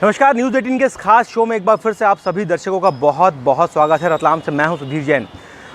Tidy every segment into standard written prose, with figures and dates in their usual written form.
नमस्कार, न्यूज़ 18 के इस खास शो में एक बार फिर से आप सभी दर्शकों का बहुत बहुत स्वागत है। रतलाम से मैं हूं सुधीर जैन।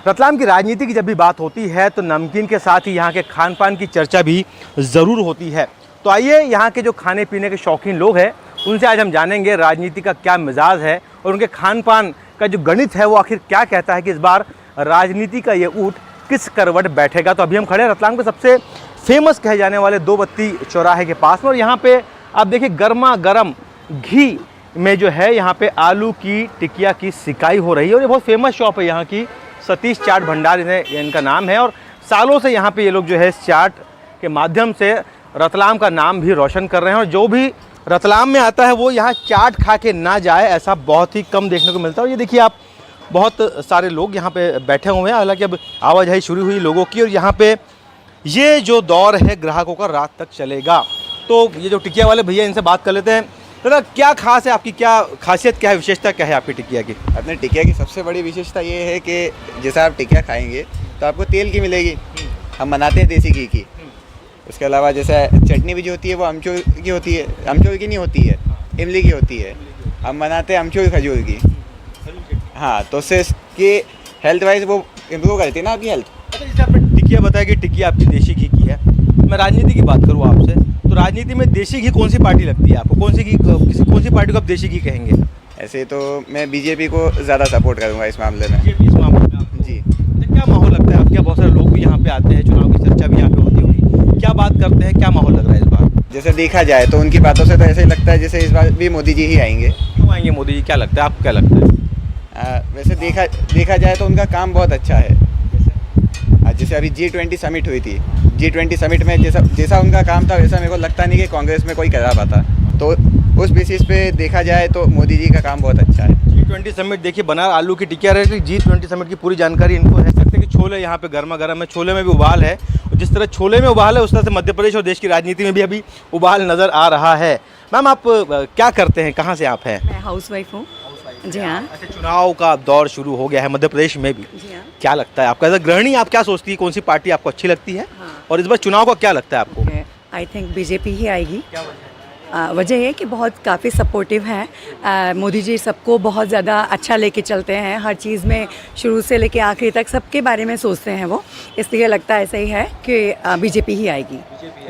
रतलाम की राजनीति की जब भी बात होती है तो नमकीन के साथ ही यहाँ के खान पान की चर्चा भी ज़रूर होती है। तो आइए यहाँ के जो खाने पीने के शौकीन लोग हैं उनसे आज हम जानेंगे राजनीति का क्या मिजाज है और उनके खान पान का जो गणित है वो आखिर क्या कहता है कि इस बार राजनीति का ये ऊँट किस करवट बैठेगा। तो अभी हम खड़े हैं रतलाम के सबसे फेमस कहे जाने वाले दो बत्ती चौराहे के पास में और यहाँ पे आप देखिए गर्मा गर्म घी में जो है यहाँ पे आलू की टिकिया की सिकाई हो रही है और ये बहुत फेमस शॉप है यहाँ की। सतीश चाट भंडार इनका नाम है और सालों से यहाँ पे ये लोग जो है इस चाट के माध्यम से रतलाम का नाम भी रोशन कर रहे हैं और जो भी रतलाम में आता है वो यहाँ चाट खा के ना जाए ऐसा बहुत ही कम देखने को मिलता है। और ये देखिए आप बहुत सारे लोग यहाँ पे बैठे हुए हैं। हालांकि अब आवाजाही शुरू हुई लोगों की और यहाँ पे ये जो दौर है ग्राहकों का रात तक चलेगा। तो ये जो टिकिया वाले भैया इनसे बात कर लेते हैं। दादा क्या खास है आपकी, क्या खासियत क्या है, विशेषता क्या है आपकी टिकिया की? अपने टिकिया की सबसे बड़ी विशेषता ये है कि जैसे आप टिकिया खाएंगे तो आपको तेल की मिलेगी। हम बनाते हैं देसी घी की। उसके अलावा जैसे चटनी भी जो होती है वो अमचूर की होती है, अमचूर की नहीं होती है, इमली की होती है। हम बनाते हैं अमचूर खजूर की। हाँ, तो उससे इसकी हेल्थ वाइज वो इम्प्रूव करती है ना आपकी हेल्थ। अच्छा, जैसे आपने टिकिया बताया कि टिकिया आपकी देसी घी की है, मैं राजनीति की बात करूँ आपसे तो राजनीति में देसी घी कौन सी पार्टी लगती है आपको? कौन सी पार्टी को आप देसी घी कहेंगे? ऐसे तो मैं बीजेपी को ज़्यादा सपोर्ट करूँगा इस मामले में। इस मामले में आपको जी। तो क्या माहौल लगता है आपके? बहुत सारे लोग भी यहाँ पे आते हैं, चुनाव की चर्चा भी यहाँ पे होती होगी, क्या बात करते हैं, क्या माहौल लग रहा है इस बार? जैसे देखा जाए तो उनकी बातों से तो ऐसे ही लगता है जैसे इस बार भी मोदी जी ही आएंगे। क्यों आएंगे मोदी जी, क्या लगता है आपको, क्या लगता है? वैसे देखा जाए तो उनका काम बहुत अच्छा है। जैसे अभी G20 समिट हुई थी, G20 समिट में जैसा उनका काम था वैसा मेरे को लगता नहीं कि कांग्रेस में कोई करा पाता। तो उस बेसिस पे देखा जाए तो मोदी जी का काम बहुत अच्छा है। G20 समिट देखिए बना आलू की टिकिया रही। G20 समिट की पूरी जानकारी इनको है। सकते हैं कि छोले यहाँ पे गर्मा गर्म है, छोले में भी उबाल है। जिस तरह छोले में उबाल है उस तरह से मध्य प्रदेश और देश की राजनीति में भी अभी उबाल नज़र आ रहा है। मैम आप क्या करते हैं, कहाँ से आप हैं? मैं हाउस वाइफ हूँ। जी हाँ। अच्छा, चुनाव का दौर शुरू हो गया है मध्य प्रदेश में भी। जी हाँ। क्या लगता है आपका एज अ गृहिणी, आप क्या सोचती है कौन सी पार्टी आपको अच्छी लगती है? हाँ। और इस बार चुनाव का क्या लगता है आपको? आई थिंक बीजेपी ही आएगी। क्या वजह है? वजह है कि बहुत काफ़ी सपोर्टिव हैं। मोदी जी सबको बहुत ज़्यादा अच्छा लेके चलते हैं, हर चीज़ में शुरू से लेके आखिरी तक सबके बारे में सोचते हैं वो। इसलिए लगता ऐसा ही है कि बीजेपी ही आएगी।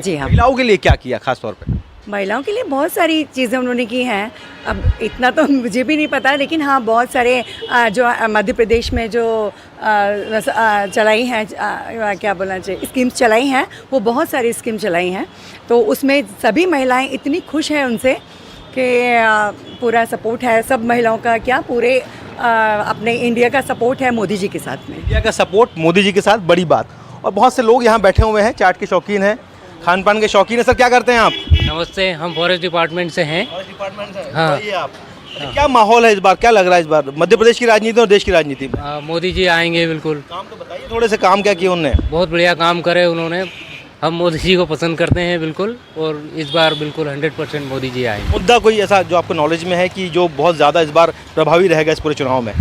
जी हाँ। महिलाओं के लिए क्या किया खास तौर पे? महिलाओं के लिए बहुत सारी चीज़ें उन्होंने की हैं। अब इतना तो मुझे भी नहीं पता, लेकिन हाँ बहुत सारे जो मध्य प्रदेश में जो चलाई हैं, क्या बोलना चाहिए, स्कीम्स चलाई हैं, वो बहुत सारी स्कीम चलाई हैं। तो उसमें सभी महिलाएं इतनी खुश हैं उनसे कि पूरा सपोर्ट है सब महिलाओं का। क्या पूरे अपने इंडिया का सपोर्ट है मोदी जी के साथ में। इंडिया का सपोर्ट मोदी जी के साथ, बड़ी बात। और बहुत से लोग यहाँ बैठे हुए हैं, चाट के शौकीन हैं, खान पान के शौकीन है। सर क्या करते हैं आप? नमस्ते, हम फॉरेस्ट डिपार्टमेंट से हैं। डिपार्टमेंट से? हाँ। बताइए आप। क्या माहौल है इस बार, क्या लग रहा है इस बार मध्य प्रदेश की राजनीति और देश की राजनीति में? मोदी जी आएंगे बिल्कुल। काम तो बताइए थोड़े से, काम क्या किए उन्होंने? बहुत बढ़िया काम करे उन्होंने। हम मोदी जी को पसंद करते हैं बिल्कुल, और इस बार बिल्कुल 100% मोदी जी आएंगे। मुद्दा कोई ऐसा जो आपको नॉलेज में है कि जो बहुत ज़्यादा इस बार प्रभावी रहेगा इस पूरे चुनाव में?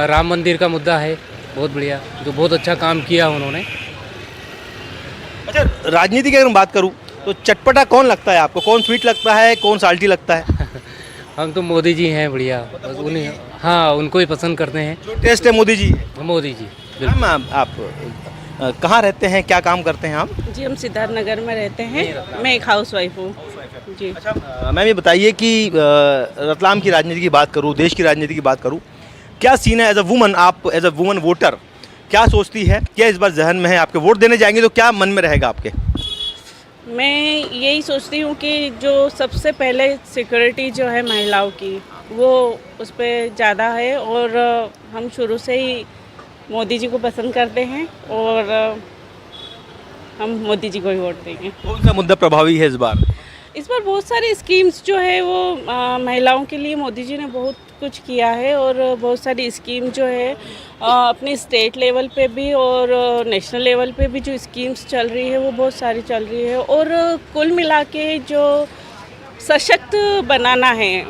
राम मंदिर का मुद्दा है बहुत बढ़िया, जो बहुत अच्छा काम किया उन्होंने। अच्छा, राजनीति की अगर मैं बात करूँ तो चटपटा कौन लगता है आपको? कौन स्वीट लगता है, कौन साल्टी लगता है? हम तो मोदी जी हैं बढ़िया, बस उन्हें, हाँ उनको ही पसंद करते हैं। जो टेस्ट है मोदी जी है। मोदी जी बिल्कुल। मैम आप कहाँ रहते हैं, क्या काम करते हैं आप? जी हम सिद्धार्थ नगर में रहते हैं। मैं एक हाउस वाइफ हूँ जी। अच्छा मैम ये बताइए कि रतलाम की राजनीति की बात करूँ, देश की राजनीति की बात करूँ, क्या सीन है एज अ वुमन? आप एज अ वुमन वोटर क्या सोचती है, क्या इस बार जहन में है आपके? वोट देने जाएंगे तो क्या मन में रहेगा आपके? मैं यही सोचती हूँ कि जो सबसे पहले सिक्योरिटी जो है महिलाओं की, वो उस पर ज़्यादा है। और हम शुरू से ही मोदी जी को पसंद करते हैं और हम मोदी जी को ही वोट देंगे। कौन सा मुद्दा प्रभावी है इस बार? इस बार बहुत सारी स्कीम्स जो है वो महिलाओं के लिए मोदी जी ने बहुत कुछ किया है। और बहुत सारी स्कीम जो है अपने स्टेट लेवल पे भी और नेशनल लेवल पे भी जो स्कीम्स चल रही है वो बहुत सारी चल रही है। और कुल मिला के जो सशक्त बनाना है,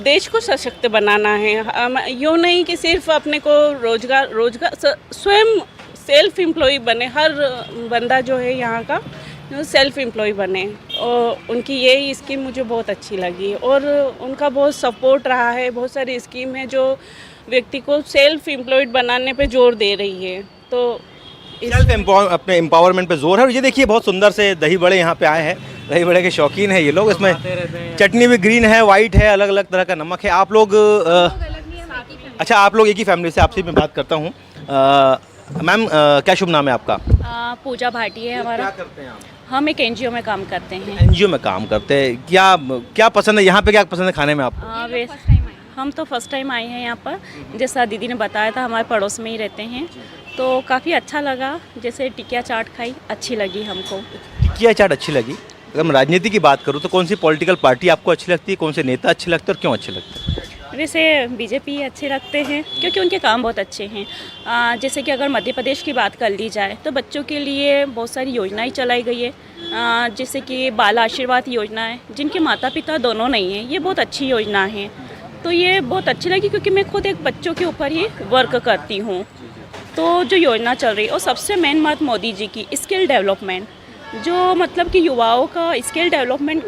देश को सशक्त बनाना है। यूँ नहीं कि सिर्फ अपने को रोजगार स्वयं सेल्फ एम्प्लॉय बने, हर बंदा जो है यहाँ का सेल्फ एम्प्लॉय बने उनकी ये स्कीम मुझे बहुत अच्छी लगी और उनका बहुत सपोर्ट रहा है। बहुत सारी स्कीम है जो व्यक्ति को सेल्फ एम्प्लॉयड बनाने पे जोर दे रही है। तो सेल्फ अपने एम्पावरमेंट पे जोर है। और ये देखिए बहुत सुंदर से दही बड़े यहाँ पे आए हैं, दही बड़े के शौकीन है ये लोग। इसमें चटनी भी ग्रीन है, वाइट है, अलग अलग तरह का नमक है। आप लोग अच्छा, आप लोग एक ही फैमिली से, आपसे मैं बात करता हूँ। मैम क्या शुभ नाम है आपका? पूजा भाटी है हमारा। क्या करते हैं आप? हम एक एनजीओ में काम करते हैं। एनजीओ में काम करते हैं। क्या क्या पसंद है यहाँ पे, क्या पसंद है खाने में आपको? हम तो फर्स्ट टाइम आए हैं यहाँ पर। जैसा दीदी ने बताया था, हमारे पड़ोस में ही रहते हैं, तो काफ़ी अच्छा लगा। जैसे टिकिया चाट खाई, अच्छी लगी हमको। टिकिया चाट अच्छी लगी। अगर मैं राजनीति की बात करूँ तो कौन सी पॉलिटिकल पार्टी आपको अच्छी लगती है, कौन से नेता अच्छे लगते हैं और क्यों अच्छे लगते हैं? वैसे बीजेपी अच्छे लगते हैं क्योंकि उनके काम बहुत अच्छे हैं। जैसे कि अगर मध्य प्रदेश की बात कर ली जाए तो बच्चों के लिए बहुत सारी योजनाएं चलाई गई है। जैसे कि बाल आशीर्वाद योजना है, जिनके माता पिता दोनों नहीं हैं, ये बहुत अच्छी योजना है। तो ये बहुत अच्छी लगी क्योंकि मैं खुद एक बच्चों के ऊपर ही वर्क करती हूँ। तो जो योजना चल रही है, और सबसे मेन बात मोदी जी की स्किल डेवलपमेंट, जो मतलब कि युवाओं का स्किल डेवलपमेंट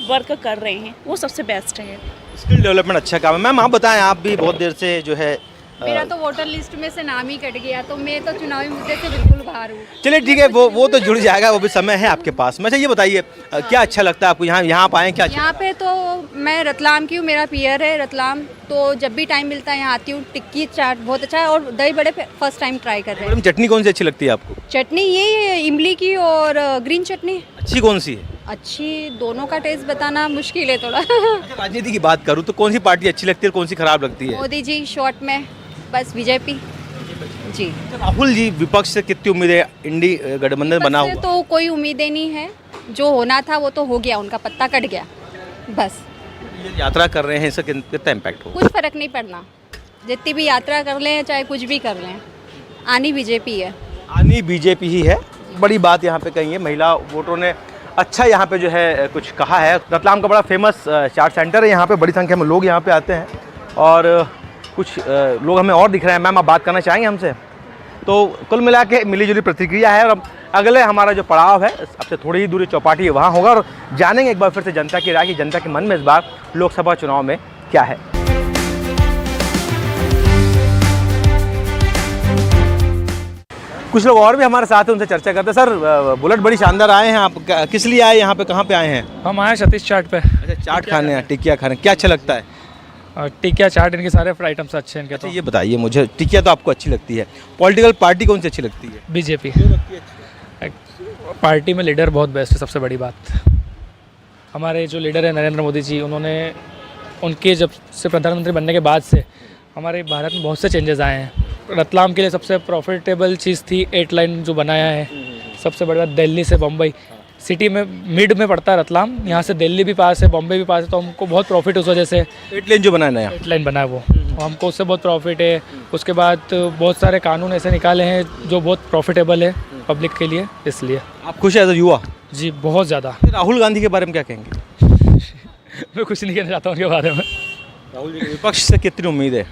वर्क कर रहे हैं, वो सबसे बेस्ट है। स्किल डेवलपमेंट अच्छा काम है। मैम आप बताएं, आप भी बहुत देर से जो है मेरा तो वोटर लिस्ट में से नाम ही कट गया, तो मैं तो चुनावी मुद्दे से बिल्कुल बाहर हूँ। चलिए ठीक है, वो तो जुड़ जाएगा, वो भी समय है आपके पास में। अच्छा ये बताइए क्या अच्छा लगता है आपको यहाँ आप आए, क्या अच्छा? यहाँ पे तो मैं रतलाम की हूँ, मेरा पियर है रतलाम, तो जब भी टाइम मिलता है यहाँ आती हूँ। टिक्की चाट बहुत अच्छा है और दही बड़े फर्स्ट टाइम ट्राई कर रहे हैं। मैडम चटनी कौन सी अच्छी लगती है आपको? चटनी यही है, इमली की और ग्रीन चटनी। अच्छी कौन सी है? अच्छी दोनों का टेस्ट बताना मुश्किल है थोड़ा। अच्छा, राजनीति की बात करूँ तो कौन सी पार्टी अच्छी लगती है और कौन सी खराब लगती है? मोदी जी शॉर्ट में, बस बीजेपी जी। राहुल जी विपक्ष से कितनी उम्मीद है? इंडी गठबंधन बना विपक्ष से हुआ तो कोई उम्मीदें नहीं है, जो होना था वो तो हो गया, उनका पत्ता कट गया बस। ये यात्रा कर रहे हैं, इससे कितना इम्पैक्ट होगा? कुछ फर्क नहीं पड़ना, जितनी भी यात्रा कर लें चाहे कुछ भी कर लें, आनी बीजेपी है। आनी बीजेपी ही है। बड़ी बात यहाँ पे कही है, महिला वोटरों ने अच्छा यहाँ पे जो है कुछ कहा है। रतलाम का बड़ा फेमस चाट सेंटर है, यहाँ पे बड़ी संख्या में लोग यहाँ पे आते हैं और कुछ लोग हमें और दिख रहे हैं। मैम आप बात करना चाहेंगे हमसे? तो कुल मिला के मिली जुली प्रतिक्रिया है। और अब अगले हमारा जो पड़ाव है, अब से थोड़ी ही दूरी चौपाटी है, वहाँ होगा और जानेंगे एक बार फिर से जनता की राय, कि जनता के मन में इस बार लोकसभा चुनाव में क्या है। कुछ लोग और भी हमारे साथ हैं, उनसे चर्चा करते हैं। सर बुलेट बड़ी शानदार आए हैं, आप किस लिए आए यहाँ पे, कहाँ पे आए हैं? हम आए सतीश चाट पे। अच्छा, चाट खाने हैं, टिकिया खाने, क्या अच्छा लगता है? टिकिया चाट, इनके सारे आइटम्स अच्छे हैं इनके। अच्छा ये बताइए मुझे, टिकिया तो आपको अच्छी लगती है, पॉलिटिकल पार्टी कौन सी अच्छी लगती है? बीजेपी पार्टी में लीडर बहुत बेस्ट है। सबसे बड़ी बात, हमारे जो लीडर है नरेंद्र मोदी जी, उनके जब से प्रधानमंत्री बनने के बाद से हमारे भारत में बहुत से चेंजेस आए हैं। रतलाम के लिए सबसे प्रॉफिटेबल चीज़ थी 8 लाइन जो बनाया है। सबसे बड़ी बात, दिल्ली से बम्बई, सिटी में मिड में पड़ता है रतलाम, यहाँ से दिल्ली भी पास है, बम्बई भी पास है, तो हमको बहुत प्रॉफिट उस वजह से। 8 लेन जो बनाया नया, 8 लाइन बना है वो, हमको उससे बहुत प्रॉफिट है। उसके बाद बहुत सारे कानून ऐसे निकाले हैं जो बहुत प्रॉफिटेबल है पब्लिक के लिए, इसलिए। आप खुश है एज अ युवा? जी बहुत ज़्यादा। राहुल गांधी के बारे में क्या कहेंगे? मैं कुछ नहीं कहना चाहता उनके बारे में। राहुल जी विपक्ष से कितनी उम्मीद है?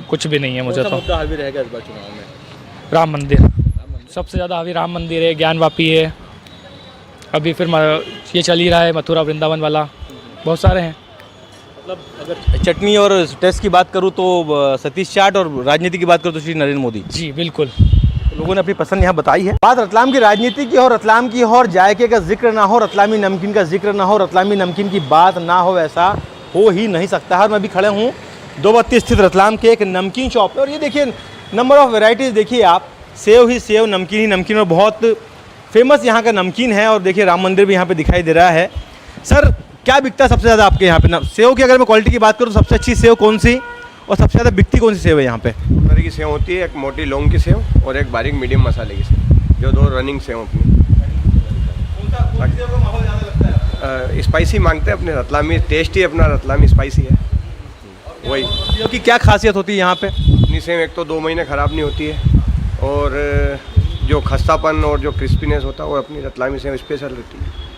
कुछ भी नहीं है मुझे तो। मुद्दा हावी रहेगा इस बार चुनाव में? राम मंदिर सबसे ज़्यादा हावी, राम मंदिर है, ज्ञानवापी है, अभी फिर ये चल ही रहा है मथुरा वृंदावन वाला, बहुत सारे हैं। मतलब अगर चटनी और टेस्ट की बात करूँ तो सतीश चाट, और राजनीति की बात करूँ तो श्री नरेंद्र मोदी जी बिल्कुल। लोगों ने अपनी पसंद यहाँ बताई है। बात रतलाम की राजनीति की हो, रतलाम की हो और जायके का जिक्र ना हो, रतलामी नमकीन का जिक्र ना हो, रतलामी नमकीन की बात ना हो, ऐसा हो ही नहीं सकता है। और मैं भी खड़े हूँ 232 स्थित रतलाम के एक नमकीन शॉप पे, और ये देखिए नंबर ऑफ़ वेराइटीज़ देखिए आप, सेव ही सेव, नमकीन ही नमकीन, और बहुत फेमस यहाँ का नमकीन है। और देखिए राम मंदिर भी यहाँ पे दिखाई दे रहा है। सर क्या बिकता है सबसे ज़्यादा आपके यहाँ पे? सेव की अगर मैं क्वालिटी की बात करूँ तो सबसे अच्छी सेव कौन सी और सबसे ज़्यादा बिकती कौन सी सेव है यहाँ पे? दो तरह की सेव होती है, एक मोटी लौंग की सेव और एक बारीक मीडियम मसाले की सेव, जो दो रनिंग सेव अपनी। स्पाइसी मांगते हैं अपने रतलामी, टेस्ट ही अपना रतलामी स्पाइसी है वही। सेव की क्या खासियत होती है यहाँ पे? अपनी सेव एक तो 2 महीने ख़राब नहीं होती है, और जो खस्तापन और जो क्रिस्पीनेस होता है वो अपनी रतलामी सेव स्पेशल रहती है।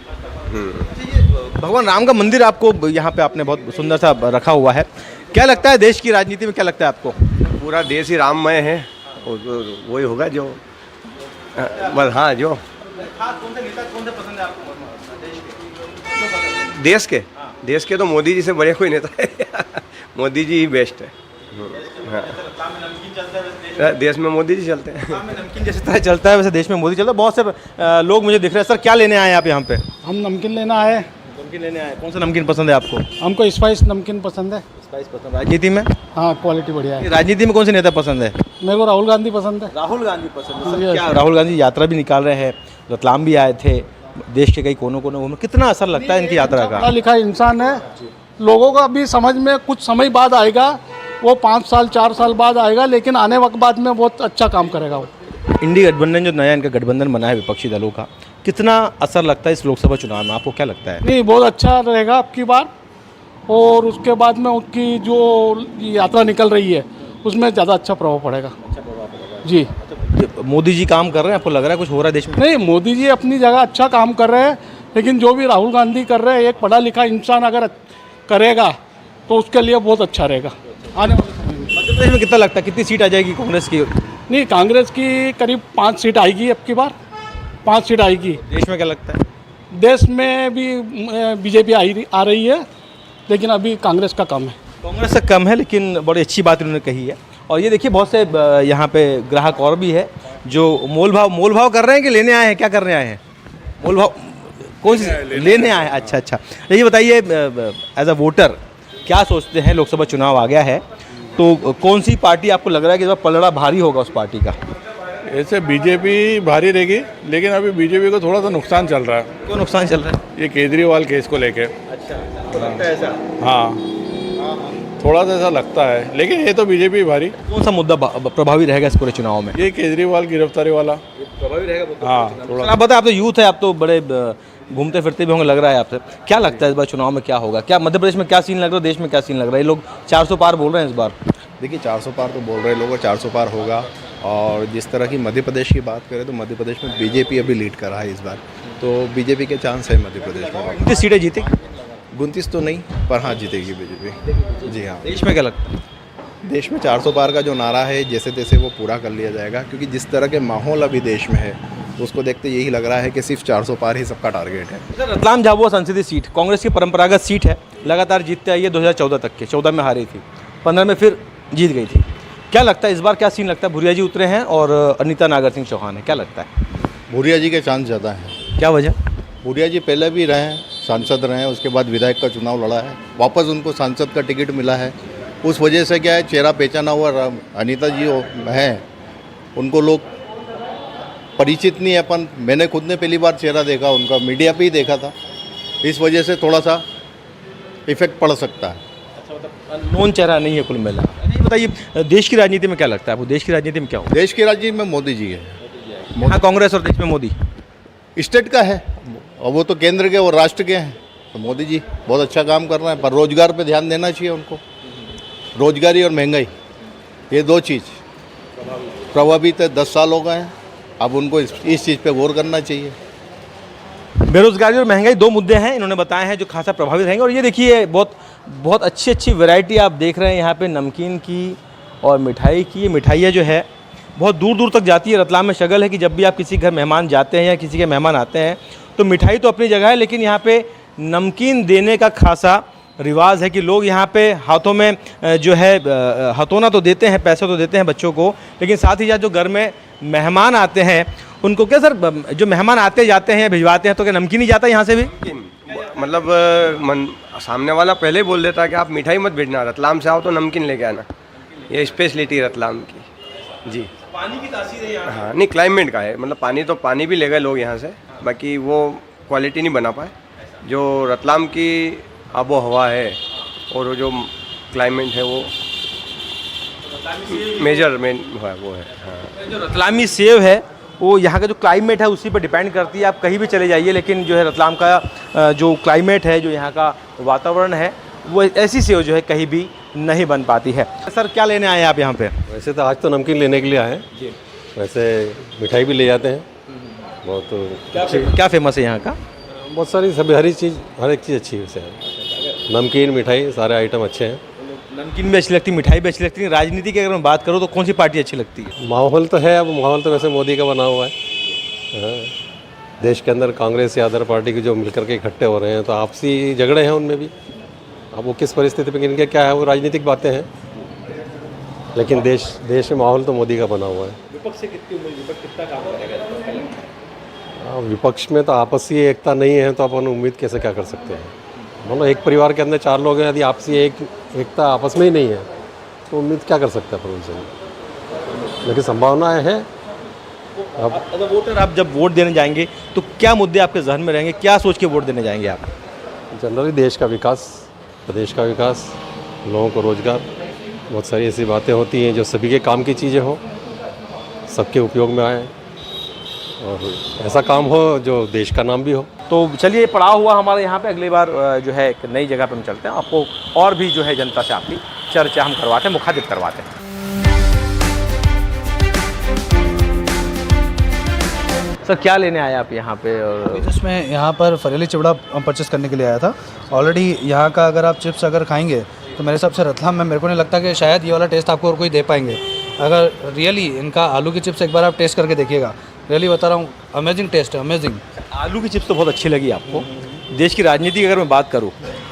भगवान राम का मंदिर आपको यहाँ पे आपने बहुत सुंदर सा रखा हुआ है, क्या लगता है देश की राजनीति में क्या लगता है आपको? पूरा देश ही राममय है, और वही होगा जो बस। हाँ, जो कौन से नेता कौन से पसंद है आपको? देश के तो मोदी जी से बड़े कोई नेता है मोदी जी ही बेस्ट है। हाँ, देश में मोदी जी चलते हैं। नमकीन जिस तरह चलता है वैसे देश में मोदी चलता है। बहुत से लोग मुझे दिख रहे हैं। सर क्या लेने आए हैं आप यहाँ पे? हम नमकीन लेना है। नमकीन लेने आए। कौन सा नमकीन पसंद है आपको? हमको स्पाइस नमकीन पसंद है। स्पाइस पसंद। राजनीति में? हाँ, क्वालिटी बढ़िया है। राजनीति में कौन से नेता पसंद है? मेरे को राहुल गांधी पसंद है। राहुल गांधी पसंद है। सर क्या राहुल गांधी यात्रा भी निकाल रहे हैं, रतलाम भी आए थे, देश के कई कोनों कोनों घूमे, कितना असर लगता है इनकी यात्रा का? पढ़ा लिखा इंसान है, लोगों का भी समझ में कुछ समय बाद आएगा, वो 5 साल 4 साल बाद आएगा, लेकिन आने वक्त बाद में बहुत अच्छा काम करेगा वो। इंडी गठबंधन जो नया इनका गठबंधन बना है विपक्षी दलों का, कितना असर लगता है इस लोकसभा चुनाव में? आपको क्या लगता है? नहीं, बहुत अच्छा रहेगा आपकी बार, और उसके बाद में उनकी जो यात्रा निकल रही है उसमें ज़्यादा अच्छा प्रभाव पड़ेगा। जी। मोदी जी काम कर रहे हैं, आपको लग रहा है कुछ हो रहा है देश में? नहीं, मोदी जी अपनी जगह अच्छा काम कर रहे हैं, लेकिन जो भी राहुल गांधी कर रहे हैं, एक पढ़ा लिखा इंसान अगर करेगा तो उसके लिए बहुत अच्छा रहेगा आने वाले समय में। मध्य प्रदेश में कितना लगता है कितनी सीट आ जाएगी कांग्रेस की? नहीं, कांग्रेस की करीब 5 सीट आएगी अब की बार, 5 सीट आएगी। देश में क्या लगता है? देश में भी बीजेपी आ रही है, लेकिन अभी कांग्रेस का कम है। कांग्रेस से कम है, लेकिन बड़ी अच्छी बात इन्होंने कही है। और ये देखिए बहुत से यहाँ पे ग्राहक और भी है जो मोल भाव कर रहे हैं कि लेने आए हैं? क्या करने आए हैं? मोल भाव कौन सी लेने आए हैं? अच्छा अच्छा। ये बताइए एज अ वोटर क्या सोचते हैं? लोकसभा चुनाव आ गया है तो कौन सी पार्टी आपको लग रहा है कि इस बार पलड़ा भारी होगा उस पार्टी का? ऐसे बीजेपी भारी रहेगी, लेकिन अभी बीजेपी को थोड़ा सा नुकसान चल रहा है। क्यों नुकसान चल रहा है? ये केजरीवाल केस को लेके। अच्छा, ऐसा? हाँ, थोड़ा सा ऐसा लगता है, लेकिन ये तो बीजेपी भारी। कौन सा मुद्दा प्रभावी रहेगा इस पूरे चुनाव में? ये केजरीवाल गिरफ्तारी वाला प्रभावी रहेगा। हाँ, थोड़ा। आप बताएं, आप तो यूथ है, आप तो बड़े घूमते फिरते भी होंगे, लग रहा है आपसे। क्या लगता है इस बार चुनाव में क्या होगा? क्या मध्य प्रदेश में क्या सीन लग रहा है, देश में क्या सीन लग रहा है? ये लोग 400 पार बोल रहे हैं इस बार। देखिए 400 पार तो बोल रहे लोग, 400 पार होगा। और जिस तरह की मध्य प्रदेश की बात करें तो मध्य प्रदेश में बीजेपी अभी लीड कर रहा है इस बार, तो बीजेपी के चांस है मध्य प्रदेश में। 29 सीटें जीतेगी? 29 तो नहीं, पर हाँ जीतेगी बीजेपी। जी हाँ। देश में क्या लगता है? देश में 400 पार का जो नारा है जैसे तैसे वो पूरा कर लिया जाएगा, क्योंकि जिस तरह के माहौल अभी देश में है उसको देखते यही लग रहा है कि सिर्फ 400 पार ही सबका टारगेट है। सर रतलाम झाबुआ संसदीय सीट कांग्रेस की परंपरागत सीट है, लगातार जीतते आई है 2014 तक के। 14 में हारी थी, 15 में फिर जीत गई थी। क्या लगता है इस बार क्या सीन लगता है? भूरिया जी उतरे हैं और अनीता नागर सिंह चौहान है, क्या लगता है? भूरिया जी के चांस ज़्यादा हैं। क्या वजह? भूरिया जी पहले भी रहे हैं, सांसद रहे हैं, उसके बाद विधायक का चुनाव लड़ा है, वापस उनको सांसद का टिकट मिला है। उस वजह से क्या है, चेहरा पहचाना हुआ अनीता जी हैं, उनको लोग परिचित नहीं है। अपन मैंने खुद ने पहली बार चेहरा देखा उनका, मीडिया पे ही देखा था, इस वजह से थोड़ा सा इफेक्ट पड़ सकता है। नोन चेहरा नहीं है कुल मिला। ये बताइए देश की राजनीति में क्या लगता है आपको? देश की राजनीति में क्या हो? देश की राजनीति में मोदी जी है। हाँ, कांग्रेस और देश में मोदी स्टेट का है और वो तो केंद्र के और राष्ट्र के हैं, तो मोदी जी बहुत अच्छा काम कर रहे हैं। पर रोजगार पे ध्यान देना चाहिए उनको। रोजगारी और महंगाई, ये 2 चीज़ प्रभावित है, 10 साल हो गए हैं, अब उनको इस चीज़ पे गौर करना चाहिए। बेरोजगारी और महंगाई 2 मुद्दे हैं इन्होंने बताए हैं जो खासा प्रभावित रहेंगे। और ये देखिए बहुत अच्छी वैरायटी आप देख रहे हैं यहाँ पे नमकीन की और मिठाई की। ये मिठाइयाँ जो है बहुत दूर दूर तक जाती है। रतलाम में शगल है कि जब भी आप किसी घर मेहमान जाते हैं या किसी के मेहमान आते हैं तो मिठाई तो अपनी जगह है, लेकिन यहाँ पे नमकीन देने का खासा रिवाज है कि लोग यहाँ पे हाथों में जो है हथौना तो देते हैं, पैसे तो देते हैं बच्चों को, लेकिन साथ ही साथ जो घर में मेहमान आते हैं उनको क्या सर, जो मेहमान आते जाते हैं या भिजवाते हैं तो क्या नमकीन ही जाता है यहाँ से भी? मतलब सामने वाला पहले ही बोल देता है कि आप मिठाई मत भेजना, रतलाम से आओ तो नमकीन लेके आना। ये स्पेशलिटी है रतलाम की। जी, पानी की तासीर है यहाँ। हाँ, नहीं क्लाइमेट का है, मतलब पानी भी ले गए लोग यहाँ से, बाकी वो क्वालिटी नहीं बना पाए। जो रतलाम की आबो हवा है और वो जो क्लाइमेट है वो मेजरमेंट है वो है। हाँ, जो रतलामी सेव है वो यहाँ का जो क्लाइमेट है उसी पर डिपेंड करती है। आप कहीं भी चले जाइए, लेकिन जो है रतलाम का जो क्लाइमेट है, जो यहाँ का वातावरण है, वो ऐसी सेव जो है कहीं भी नहीं बन पाती है। सर क्या लेने आए हैं आप यहाँ पे? वैसे तो आज तो नमकीन लेने के लिए आए हैं जी, वैसे मिठाई भी ले जाते हैं। बहुत क्या फेमस है यहाँ का? बहुत सारी सभी हर एक चीज़ अच्छी है वैसे। नमकीन मिठाई सारे आइटम अच्छे हैं। नमकीन भी अच्छी लगती है, मिठाई भी अच्छी लगती है। राजनीति की अगर मैं बात करूँ तो कौन सी पार्टी अच्छी लगती है? माहौल तो है, अब माहौल तो वैसे मोदी का बना हुआ है। हाँ। देश के अंदर कांग्रेस या अदर पार्टी के जो मिलकर के इकट्ठे हो रहे हैं तो आपसी झगड़े हैं उनमें भी। अब वो किस परिस्थिति पे इनके क्या है वो राजनीतिक बातें हैं, लेकिन देश में माहौल तो मोदी का बना हुआ है। विपक्ष से कितनी उम्मीद, विपक्ष कितना काम करेगा? विपक्ष में तो आपसी एकता नहीं है तो अपन उम्मीद कैसे क्या कर सकते हैं। मतलब एक परिवार के अंदर 4 लोग हैं, यदि आपसी एकता आपस में ही नहीं है तो उम्मीद क्या कर सकते हैं अपन उनसे, लेकिन संभावनाएं हैं। अब वोटर आप जब वोट देने जाएंगे तो क्या मुद्दे आपके जहन में रहेंगे, क्या सोच के वोट देने जाएंगे आप? जनरली देश का विकास, प्रदेश का विकास, लोगों को रोजगार, बहुत सारी ऐसी बातें होती हैं जो सभी के काम की चीज़ें हो, सबके उपयोग में आए और ऐसा काम हो जो देश का नाम भी हो। तो चलिए, पड़ा हुआ हमारे यहाँ पे, अगली बार जो है एक नई जगह पे हम चलते हैं, आपको और भी जो है जनता से आपकी चर्चा हम करवाते हैं, मुखातिब करवाते हैं। सर, क्या लेने आए आप यहाँ पे? और जस्ट मैं यहाँ पर फरेली चिवड़ा परचेस करने के लिए आया था। ऑलरेडी यहाँ का अगर आप चिप्स अगर खाएंगे तो मेरे हिसाब से रतलाम में मेरे को नहीं लगता कि शायद ये वाला टेस्ट आपको और कोई दे पाएंगे। अगर रियली इनका आलू की चिप्स एक बार आप टेस्ट करके देखिएगा, रियली बता रहा हूँ, अमेजिंग टेस्ट है, अमेजिंग। आलू की चिप्स तो बहुत अच्छी लगी आपको। देश की राजनीति की अगर मैं बात करूँ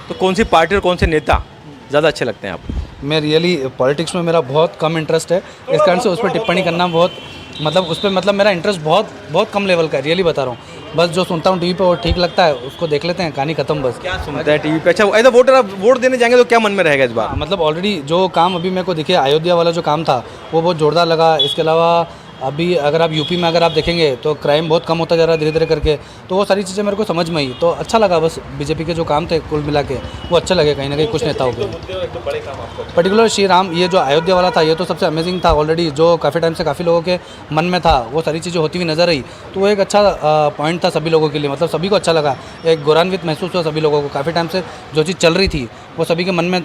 तो कौन सी पार्टी और कौन से नेता ज़्यादा अच्छे लगते हैं आपको? मैं रियली पॉलिटिक्स में मेरा बहुत कम इंटरेस्ट है, इस कारण से उस पर टिप्पणी करना बहुत उस पर मेरा इंटरेस्ट बहुत कम लेवल का है, रियली बता रहा हूँ। बस जो सुनता हूँ टीवी पे और ठीक लगता है उसको देख लेते हैं, कहानी खत्म। बस क्या सुनते हैं टीवी पे? अच्छा, ऐसा वोटर आप वोट देने जाएंगे तो क्या मन में रहेगा इस बार? मतलब ऑलरेडी जो काम अभी मेरे को दिखे, अयोध्या वाला जो काम था वो बहुत जोरदार लगा। इसके अलावा अभी अगर आप यूपी में अगर आप देखेंगे तो क्राइम बहुत कम होता जा रहा है धीरे धीरे करके, तो वो सारी चीज़ें मेरे को समझ में आई, तो अच्छा लगा। बस बीजेपी के जो काम थे कुल मिला के वो अच्छे लगे कहीं ना कहीं कुछ नेताओं के। पर्टिकुलर श्री राम, ये जो अयोध्या वाला था ये तो सबसे अमेजिंग था। ऑलरेडी जो काफ़ी टाइम से काफ़ी लोगों के मन में था वो सारी चीज़ें होती हुई नजर आई, तो वो एक अच्छा पॉइंट था सभी लोगों के लिए। मतलब सभी को अच्छा लगा, एक गौरवान्वित महसूस हुआ सभी लोगों को। काफ़ी टाइम से जो चीज़ चल रही थी वो सभी के मन में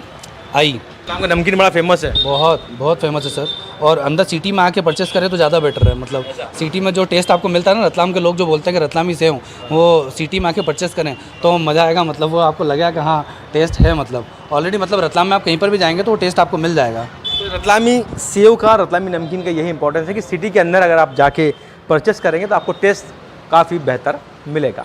आई। रतलाम का नमकीन बड़ा फेमस है। बहुत फेमस है सर, और अंदर सिटी में आके परचेस करें तो ज़्यादा बेटर है। मतलब सिटी में जो टेस्ट आपको मिलता है ना, रतलाम के लोग जो बोलते हैं कि रतलामी से हूँ, वो सिटी में आके परचेस करें तो मज़ा आएगा। मतलब वो आपको लगेगा कि हाँ टेस्ट है। मतलब ऑलरेडी मतलब रतलाम में आप कहीं पर भी जाएंगे तो वो टेस्ट आपको मिल जाएगा। तो रतलामी सेव का, रतलामी नमकीन का यही इंपॉर्टेंस है कि सिटी के अंदर अगर आप जाके परचेस करेंगे तो आपको टेस्ट काफ़ी बेहतर मिलेगा।